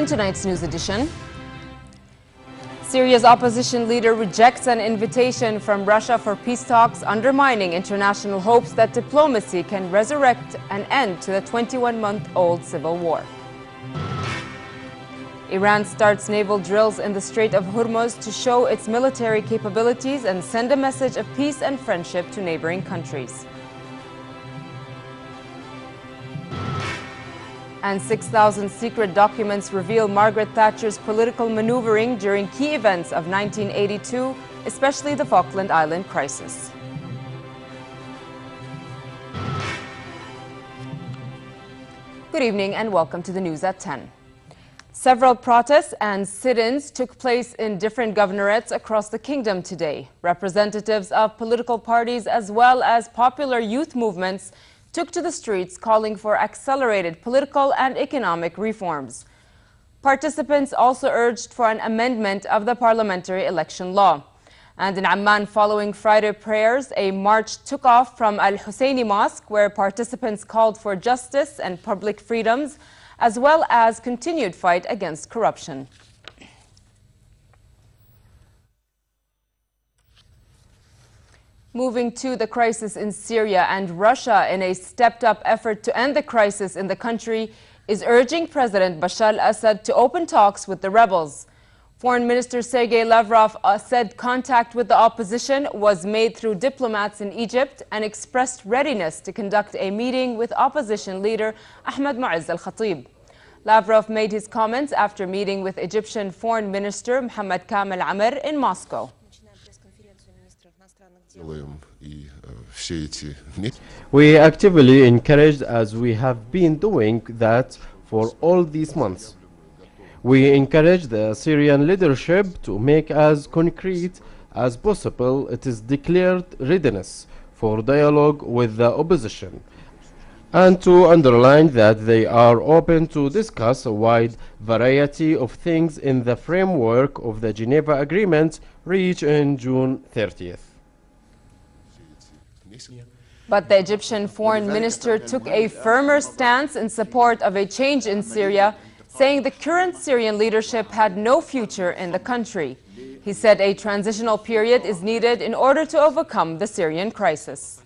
In tonight's news edition, Syria's opposition leader rejects an invitation from Russia for peace talks, undermining international hopes that diplomacy can resurrect an end to the 21-month-old civil war. Iran starts naval drills in the Strait of Hormuz to show its military capabilities and send a message of peace and friendship to neighboring countries. And 6,000 secret documents reveal Margaret Thatcher's political maneuvering during key events of 1982, especially the Falkland Island crisis. Good evening and welcome to the news at 10. Several protests and sit-ins took place in different governorates across the kingdom today. Representatives of political parties as well as popular youth movements took to the streets calling for accelerated political and economic reforms. Participants also urged for an amendment of the parliamentary election law. And in Amman, following Friday prayers, a march took off from Al-Husseini Mosque, where participants called for justice and public freedoms, as well as continued fight against corruption. Moving to the crisis in Syria, and Russia, in a stepped-up effort to end the crisis in the country, is urging President Bashar al-Assad to open talks with the rebels. Foreign Minister Sergei Lavrov said contact with the opposition was made through diplomats in Egypt and expressed readiness to conduct a meeting with opposition leader Ahmed Mu'izz al-Khatib. Lavrov made his comments after meeting with Egyptian Foreign Minister Mohammed Kamel Amr in Moscow. We actively encouraged, as we have been doing that for all these months. We encourage the Syrian leadership to make as concrete as possible its declared readiness for dialogue with the opposition, and to underline that they are open to discuss a wide variety of things in the framework of the Geneva Agreement reached in June 30th. But the Egyptian foreign minister took a firmer stance in support of a change in Syria, saying the current Syrian leadership had no future in the country. He said a transitional period is needed in order to overcome the Syrian crisis.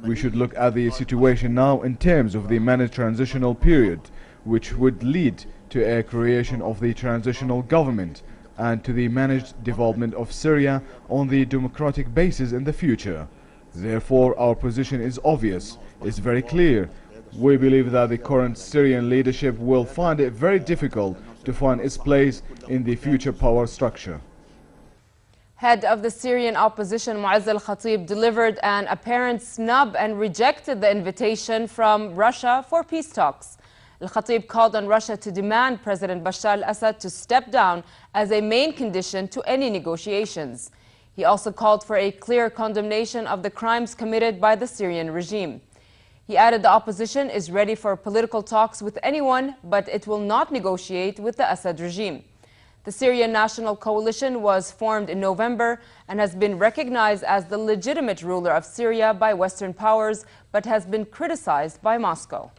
We should look at the situation now in terms of the managed transitional period, which would lead to a creation of the transitional government and to the managed development of Syria on the democratic basis in the future. Therefore, our position is obvious, it's very clear. We believe that the current Syrian leadership will find it very difficult to find its place in the future power structure. Head of the Syrian opposition Mu'izz al-Khatib delivered an apparent snub and rejected the invitation from Russia for peace talks. Al-Khatib called on Russia to demand President Bashar al-Assad to step down as a main condition to any negotiations. He also called for a clear condemnation of the crimes committed by the Syrian regime. He added the opposition is ready for political talks with anyone, but it will not negotiate with the Assad regime. The Syrian National Coalition was formed in November and has been recognized as the legitimate ruler of Syria by Western powers, but has been criticized by Moscow.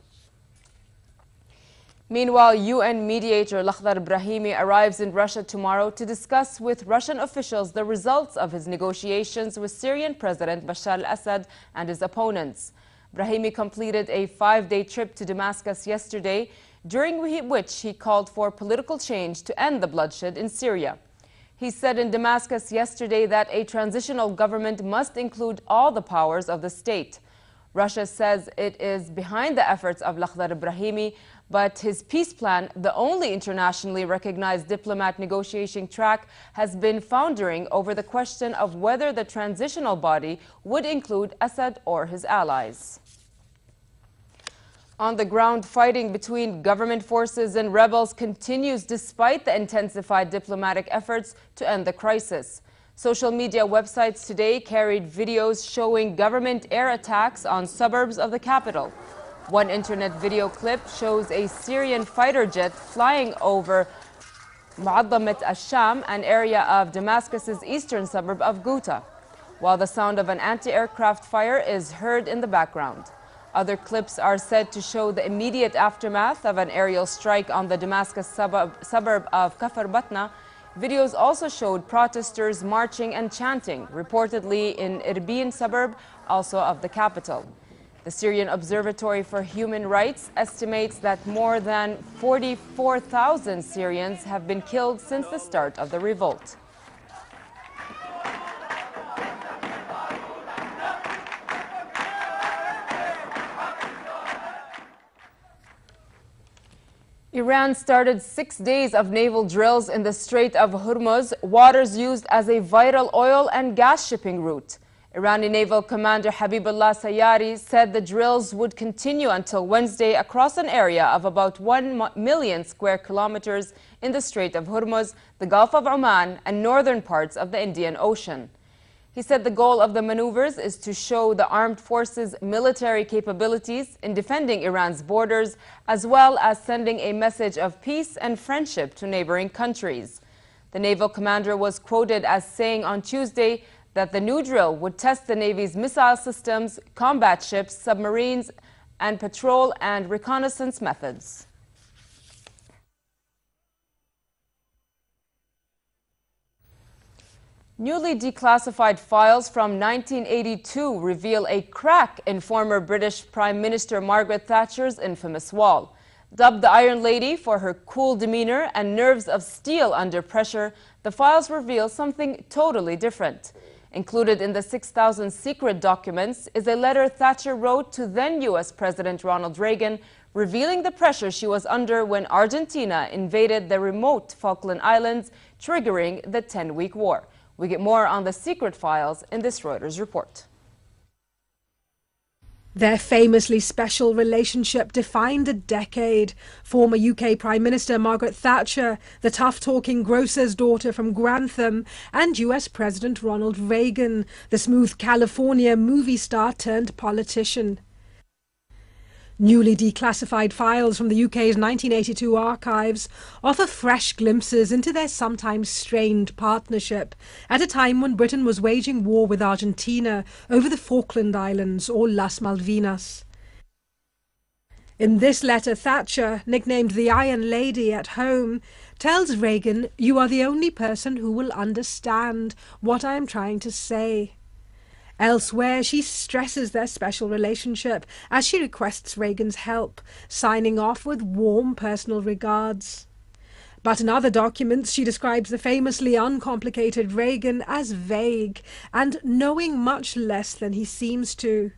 Meanwhile, UN mediator Lakhdar Brahimi arrives in Russia tomorrow to discuss with Russian officials the results of his negotiations with Syrian President Bashar al-Assad and his opponents. Brahimi completed a 5-day trip to Damascus yesterday, during which he called for political change to end the bloodshed in Syria. He said in Damascus yesterday that a transitional government must include all the powers of the state. Russia says it is behind the efforts of Lakhdar Brahimi, but his peace plan, the only internationally recognized diplomat negotiation track, has been foundering over the question of whether the transitional body would include Assad or his allies. On the ground, fighting between government forces and rebels continues despite the intensified diplomatic efforts to end the crisis. Social media websites today carried videos showing government air attacks on suburbs of the capital. One internet video clip shows a Syrian fighter jet flying over Mu'addamat al-Sham, an area of Damascus's eastern suburb of Ghouta, while the sound of an anti-aircraft fire is heard in the background. Other clips are said to show the immediate aftermath of an aerial strike on the Damascus suburb of Kafr Batna. Videos also showed protesters marching and chanting, reportedly in Erbil suburb, also of the capital. The Syrian Observatory for Human Rights estimates that more than 44,000 Syrians have been killed since the start of the revolt. Iran started 6 days of naval drills in the Strait of Hormuz, waters used as a vital oil and gas shipping route. Irani Naval Commander Habibullah Sayari said the drills would continue until Wednesday across an area of about 1 million square kilometers in the Strait of Hormuz, the Gulf of Oman, and northern parts of the Indian Ocean. He said the goal of the maneuvers is to show the armed forces' military capabilities in defending Iran's borders, as well as sending a message of peace and friendship to neighboring countries. The naval commander was quoted as saying on Tuesday that the new drill would test the Navy's missile systems, combat ships, submarines, and patrol and reconnaissance methods. Newly declassified files from 1982 reveal a crack in former British Prime Minister Margaret Thatcher's infamous wall. Dubbed the Iron Lady for her cool demeanor and nerves of steel under pressure, the files reveal something totally different. Included in the 6,000 secret documents is a letter Thatcher wrote to then U.S. President Ronald Reagan, revealing the pressure she was under when Argentina invaded the remote Falkland Islands, triggering the 10-week war. We get more on the secret files in this Reuters report. Their famously special relationship defined a decade. Former UK Prime Minister Margaret Thatcher, the tough-talking grocer's daughter from Grantham, and US President Ronald Reagan, the smooth California movie star turned politician. Newly declassified files from the UK's 1982 archives offer fresh glimpses into their sometimes strained partnership at a time when Britain was waging war with Argentina over the Falkland Islands, or Las Malvinas. In this letter, Thatcher, nicknamed the Iron Lady at home, tells Reagan, "You are the only person who will understand what I am trying to say." Elsewhere, she stresses their special relationship as she requests Reagan's help, signing off with warm personal regards. But in other documents, she describes the famously uncomplicated Reagan as vague and knowing much less than he seems to.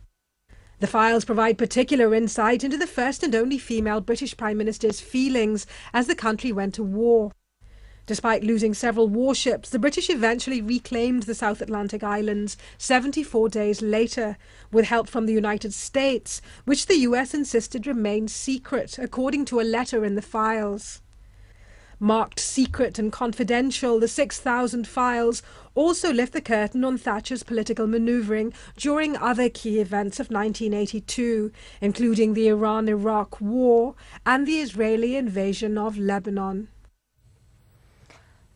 The files provide particular insight into the first and only female British Prime Minister's feelings as the country went to war. Despite losing several warships, the British eventually reclaimed the South Atlantic Islands 74 days later, with help from the United States, which the US insisted remained secret, according to a letter in the files. Marked secret and confidential, the 6,000 files also lift the curtain on Thatcher's political manoeuvring during other key events of 1982, including the Iran-Iraq War and the Israeli invasion of Lebanon.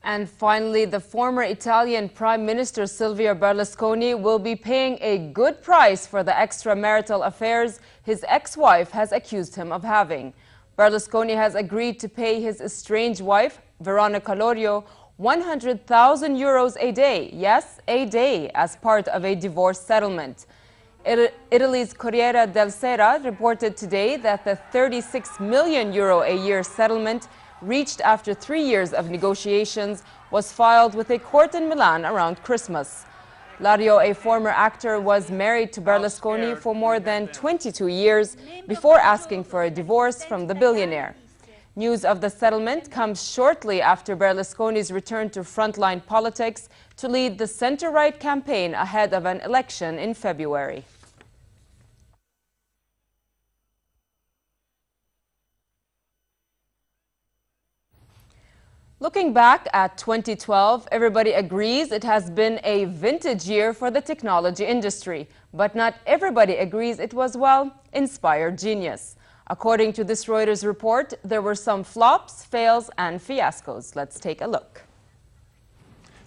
And finally, the former Italian Prime Minister Silvio Berlusconi will be paying a good price for the extramarital affairs his ex-wife has accused him of having. Berlusconi has agreed to pay his estranged wife, Veronica Lorio, 100,000 euros a day, yes, a day, as part of a divorce settlement. Italy's Corriere della Sera reported today that the 36 million euro a year settlement, reached after 3 years of negotiations, was filed with a court in Milan around Christmas. Lario, a former actor, was married to Berlusconi for more than 22 years before asking for a divorce from the billionaire. News of the settlement comes shortly after Berlusconi's return to frontline politics to lead the center-right campaign ahead of an election in February. Looking back at 2012, everybody agrees it has been a vintage year for the technology industry, but not everybody agrees it was, well, inspired genius. According to this Reuters report, there were some flops, fails, and fiascos. Let's take a look.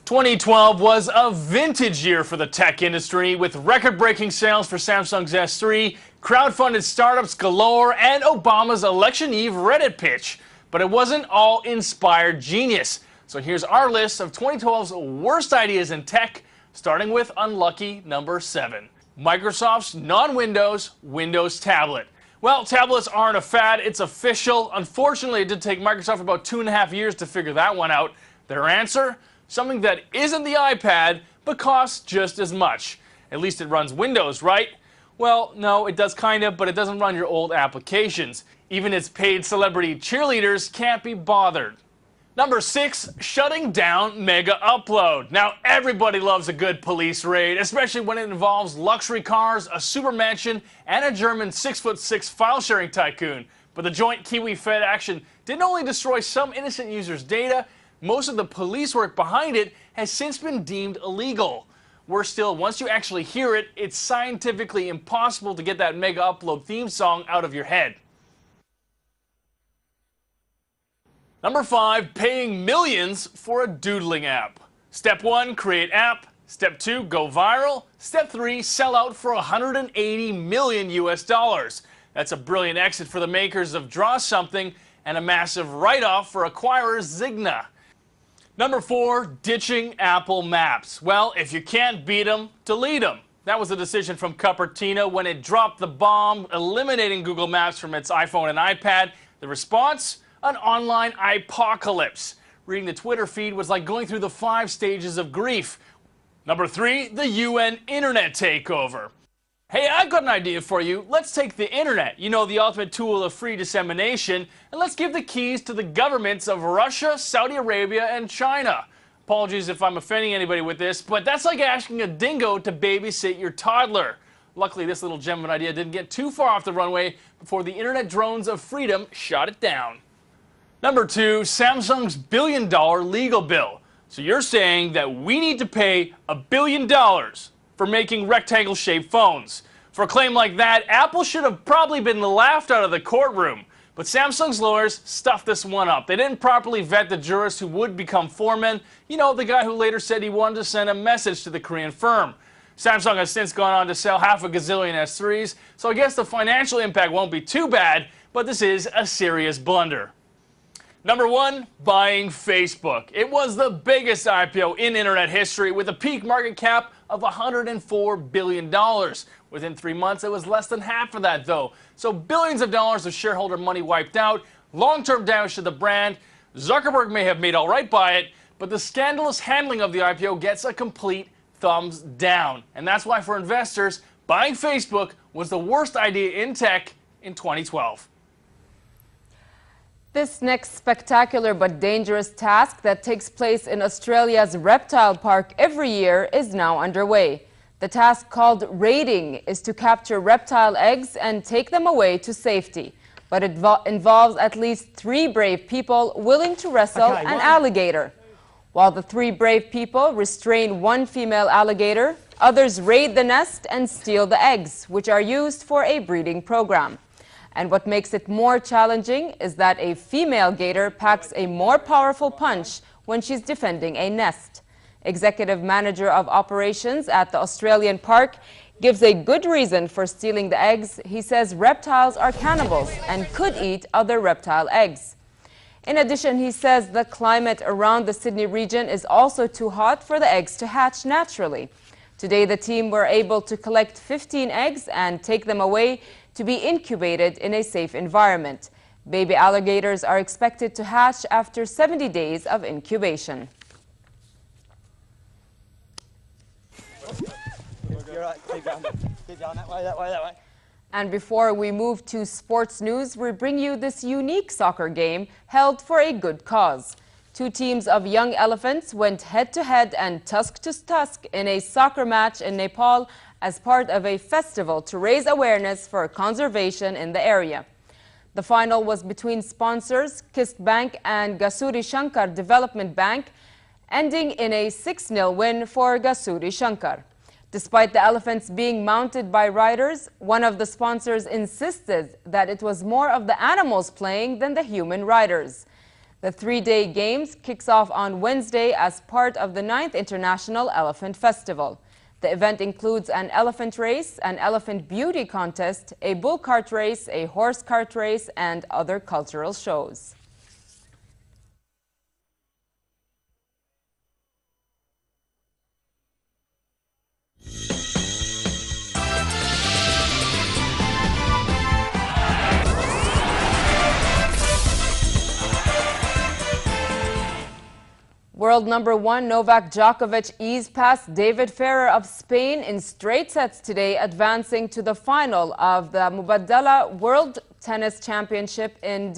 2012 was a vintage year for the tech industry, with record-breaking sales for Samsung's S3, crowdfunded startups galore, and Obama's election eve Reddit pitch. But it wasn't all inspired genius. So here's our list of 2012's worst ideas in tech, starting with unlucky number 7. Microsoft's non-Windows Windows tablet. Well, tablets aren't a fad, it's official. Unfortunately, it did take Microsoft about 2.5 years to figure that one out. Their answer? Something that isn't the iPad, but costs just as much. At least it runs Windows, right? Well, no, it does kind of, but it doesn't run your old applications. Even its paid celebrity cheerleaders can't be bothered. Number 6, shutting down Mega Upload. Now, everybody loves a good police raid, especially when it involves luxury cars, a super mansion, and a German 6'6" file-sharing tycoon. But the joint Kiwi-Fed action didn't only destroy some innocent users' data, most of the police work behind it has since been deemed illegal. Worse still, once you actually hear it, it's scientifically impossible to get that Mega Upload theme song out of your head. Number 5, paying millions for a doodling app. Step 1, create app. Step 2, go viral. Step 3, sell out for $180 million US. That's a brilliant exit for the makers of Draw Something and a massive write-off for acquirer Zigna. Number 4, ditching Apple Maps. Well, if you can't beat them, delete them. That was a decision from Cupertino when it dropped the bomb, eliminating Google Maps from its iPhone and iPad. The response? An online apocalypse. Reading the Twitter feed was like going through the 5 stages of grief. Number 3, the UN internet takeover. Hey, I've got an idea for you. Let's take the internet, you know, the ultimate tool of free dissemination, and let's give the keys to the governments of Russia, Saudi Arabia, and China. Apologies if I'm offending anybody with this, but that's like asking a dingo to babysit your toddler. Luckily, this little gem of an idea didn't get too far off the runway before the internet drones of freedom shot it down. Number 2, Samsung's billion-dollar legal bill. So you're saying that we need to pay $1 billion for making rectangle-shaped phones. For a claim like that, Apple should have probably been laughed out of the courtroom. But Samsung's lawyers stuffed this one up. They didn't properly vet the jurist who would become foreman. You know, the guy who later said he wanted to send a message to the Korean firm. Samsung has since gone on to sell half a gazillion S3s, so I guess the financial impact won't be too bad, but this is a serious blunder. Number 1, buying Facebook. It was the biggest IPO in internet history with a peak market cap of $104 billion. Within 3 months, it was less than half of that, though. So billions of dollars of shareholder money wiped out, long-term damage to the brand. Zuckerberg may have made all right by it, but the scandalous handling of the IPO gets a complete thumbs down. And that's why for investors, buying Facebook was the worst idea in tech in 2012. This next spectacular but dangerous task that takes place in Australia's reptile park every year is now underway. The task, called raiding, is to capture reptile eggs and take them away to safety. But it involves at least 3 brave people willing to wrestle an alligator. While the 3 brave people restrain 1 female alligator, others raid the nest and steal the eggs, which are used for a breeding program. And what makes it more challenging is that a female gator packs a more powerful punch when she's defending a nest. Executive Manager of Operations at the Australian park gives a good reason for stealing the eggs. He says reptiles are cannibals and could eat other reptile eggs. In addition, he says the climate around the Sydney region is also too hot for the eggs to hatch naturally. Today, the team were able to collect 15 eggs and take them away to be incubated in a safe environment. Baby alligators are expected to hatch after 70 days of incubation. You're right. Keep going that way, that way, that way. And before we move to sports news, we bring you this unique soccer game held for a good cause. 2 teams of young elephants went head-to-head and tusk-to-tusk in a soccer match in Nepal as part of a festival to raise awareness for conservation in the area. The final was between sponsors Kist Bank and Gasuri Shankar Development Bank, ending in a 6-0 win for Gasuri Shankar. Despite the elephants being mounted by riders, one of the sponsors insisted that it was more of the animals playing than the human riders. The three-day games kicks off on Wednesday as part of the 9th International Elephant Festival. The event includes an elephant race, an elephant beauty contest, a bull cart race, a horse cart race, and other cultural shows. World number one Novak Djokovic eased past David Ferrer of Spain in straight sets today, advancing to the final of the Mubaddala World Tennis Championship in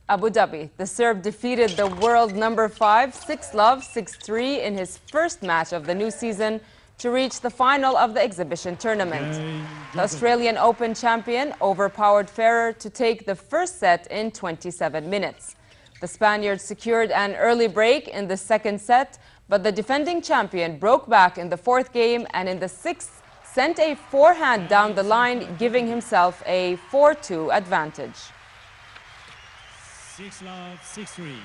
Abu Dhabi. The Serb defeated the world number 5, 6-love, 6-3 in his first match of the new season to reach the final of the exhibition tournament. The Australian Open champion overpowered Ferrer to take the first set in 27 minutes. The Spaniard secured an early break in the second set, but the defending champion broke back in the fourth game and in the sixth sent a forehand down the line, giving himself a 4-2 advantage. 6-love, 6-3.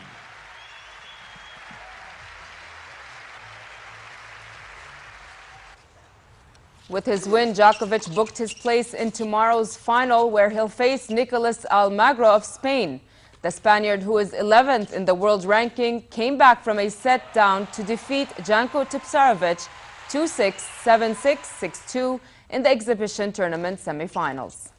With his win, Djokovic booked his place in tomorrow's final, where he'll face Nicolas Almagro of Spain. The Spaniard, who is 11th in the world ranking, came back from a set down to defeat Janko Tipsarevic 2-6, 7-6, 6-2 in the exhibition tournament semifinals.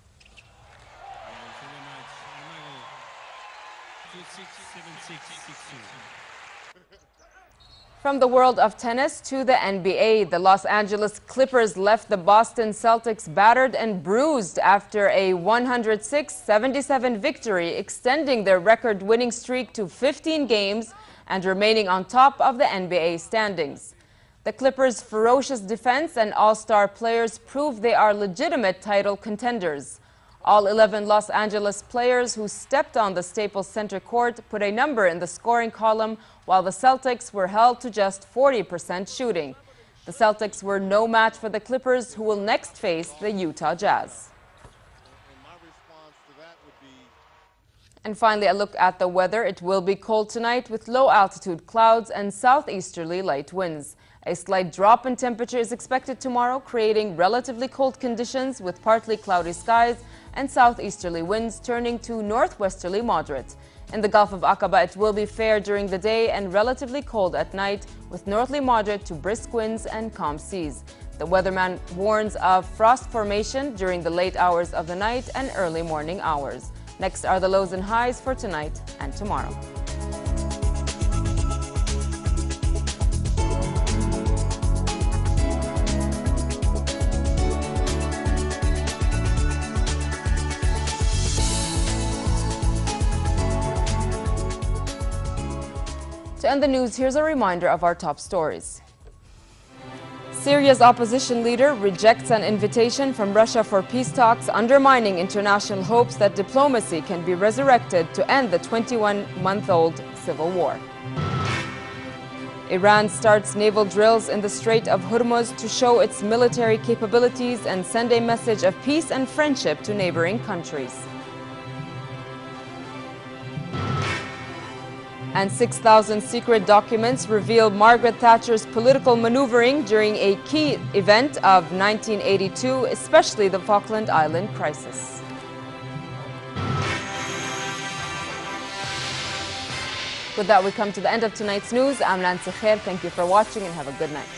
From the world of tennis to the NBA, the Los Angeles Clippers left the Boston Celtics battered and bruised after a 106-77 victory, extending their record-winning streak to 15 games and remaining on top of the NBA standings. The Clippers' ferocious defense and all-star players prove they are legitimate title contenders. All 11 Los Angeles players who stepped on the Staples Center court put a number in the scoring column, while the Celtics were held to just 40% shooting. The Celtics were no match for the Clippers, who will next face the Utah Jazz. And finally, a look at the weather. It will be cold tonight with low-altitude clouds and southeasterly light winds. A slight drop in temperature is expected tomorrow, creating relatively cold conditions with partly cloudy skies and southeasterly winds turning to northwesterly moderate. In the Gulf of Aqaba, it will be fair during the day and relatively cold at night, with northerly moderate to brisk winds and calm seas. The weatherman warns of frost formation during the late hours of the night and early morning hours. Next are the lows and highs for tonight and tomorrow. To end the news, here's a reminder of our top stories. Syria's opposition leader rejects an invitation from Russia for peace talks, undermining international hopes that diplomacy can be resurrected to end the 21-month-old civil war. Iran starts naval drills in the Strait of Hormuz to show its military capabilities and send a message of peace and friendship to neighboring countries. And 6,000 secret documents reveal Margaret Thatcher's political maneuvering during a key event of 1982, especially the Falkland Island crisis. With that, we come to the end of tonight's news. I'm Nancy Khair. Thank you for watching and have a good night.